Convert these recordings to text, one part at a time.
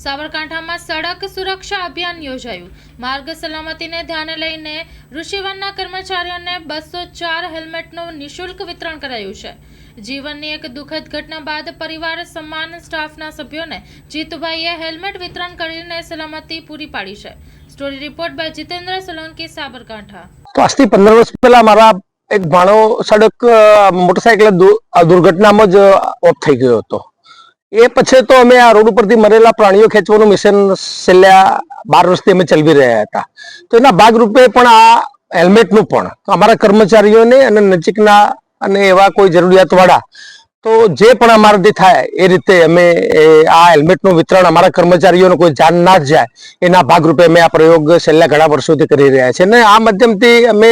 સાબરકાંઠામાં સડક સુરક્ષા અભિયાન યોજાયું। માર્ગ સલામતીને ધ્યાને લઈને ઋષિવનના કર્મચારીઓને 204 હેલ્મેટનું નિઃશુલ્ક વિતરણ કરાયું છે। જીવનની એક દુઃખદ ઘટના બાદ પરિવાર સમાન સ્ટાફના સભ્યોને જીતુભાઈએ હેલ્મેટ વિતરણ કરીને સલામતી પૂરી પાડી છે। Story report by Jitendra Solanki, Sabarkantha. तो आज 15 वर्ष पहला मारा एक भाणो सड़क मोटरसाइकिल दुर्घटनामां ज ऑफ થઈ ગયો હતો। એ પછી તો અમે આ રોડ ઉપરથી મરેલા પ્રાણીઓ ખેંચવાનું મિશન છેલ્લા 12 વર્ષથી અમે ચલાવી રહ્યા હતા। તો એના ભાગરૂપે પણ આ હેલ્મેટનું પણ અમારા કર્મચારીઓને અને નજીકના અને એવા કોઈ જરૂરિયાતવાળા તો જે પણ અમારાથી થાય એ રીતે અમે આ હેલ્મેટનું વિતરણ અમારા કર્મચારીઓને કોઈ જાન ના જાય એના ભાગરૂપે અમે આ પ્રયોગ છેલ્લા ઘણા વર્ષોથી કરી રહ્યા છીએ। અને આ માધ્યમથી અમે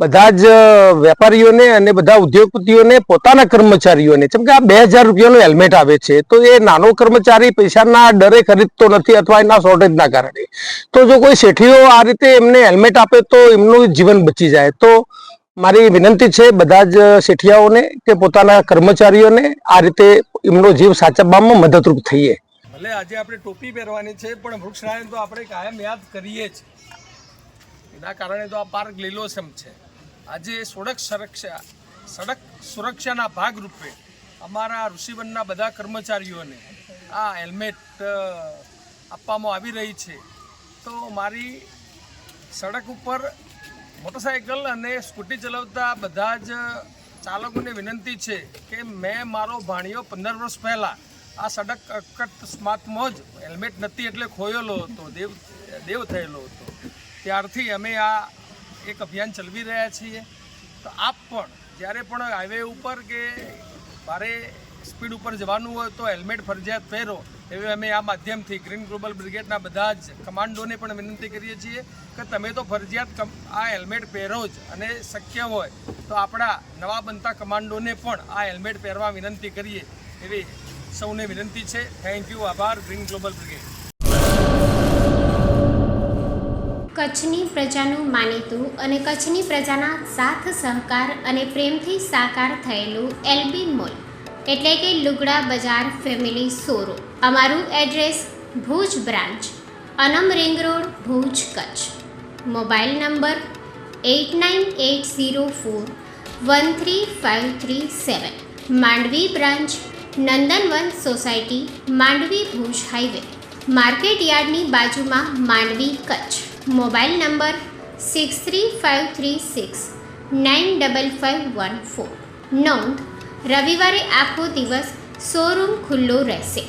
બધા જ વેપારીઓને અને બધા ઉદ્યોગપતિઓને પોતાના કર્મચારીઓને, જેમ કે આ 2000 રૂપિયાનું હેલ્મેટ આવે છે તો એ નાનો કર્મચારી પૈસાના ડરે ખરીદતો નથી અથવા એના શોર્ટેજના કારણે। તો જો કોઈ શેઠીઓ આ રીતે એમને હેલ્મેટ આપે તો એમનું જીવન બચી જાય। તો મારી વિનંતી છે બધા જ શેઠિયાઓને કે પોતાના કર્મચારીઓને આ રીતે એમનો જીવ સાચવવામાં મદદરૂપ થઈએ। ભલે આજે આપણે ટોપી પહેરવાની છે પણ વૃક્ષરાયણ તો આપણે કાયમ યાદ કરીએ જ। એના કારણે તો આ પાર્ક લીલોછમ છે। આજે સડક સુરક્ષાના ભાગરૂપે અમારા ઋષિવનના બધા કર્મચારીઓને આ હેલ્મેટ આપવામાં આવી રહી છે। તો મારી સડક ઉપર મોટરસાઇકલ અને સ્કૂટી ચલાવતા બધા જ ચાલકોને વિનંતી છે કે મેં મારો ભાણિયો 15 વર્ષ પહેલાં આ સડક અકસ્માતમાં જ હેલ્મેટ નથી એટલે ખોયેલો હતો, દેવ થયેલો હતો। ત્યારથી અમે આ એક અભિયાન ચલાવી રહ્યા છીએ। તો આપ પણ જ્યારે પણ હાઈવે ઉપર કે ભારે સ્પીડ ઉપર જવાનું હોય તો હેલ્મેટ ફરજિયાત પહેરો એવી અમે આ માધ્યમથી ગ્રીન ગ્લોબલ બ્રિગેડના બધા જ કમાન્ડોને પણ વિનંતી કરીએ છીએ કે તમે તો ફરજિયાત આ હેલ્મેટ પહેરો જ, અને શક્ય હોય તો આપણા નવા બનતા કમાન્ડોને પણ આ હેલ્મેટ પહેરવા વિનંતી કરીએ એવી સૌને વિનંતી છે। થેન્ક યુ, આભાર ગ્રીન ગ્લોબલ બ્રિગેડ। કચ્છની પ્રજાનું માનીતું અને કચ્છની પ્રજાના સાથ સહકાર અને પ્રેમથી સાકાર થયેલું એલબી મોલ એટલે કે લુગડા બજાર ફેમિલી શોરૂમ। અમારું address Bhuj branch, Anam ring road, Bhuj, Kutch. Mobile number 8980413537। Mandvi branch, Nandanvan society, Mandvi, Bhuj highway, market યાર્ડની બાજુમાં, માંડવી, કચ્છ। Mobile number 6353695514। નોંધ: રવિવારે આખો દિવસ શોરૂમ ખુલ્લો રહેશે।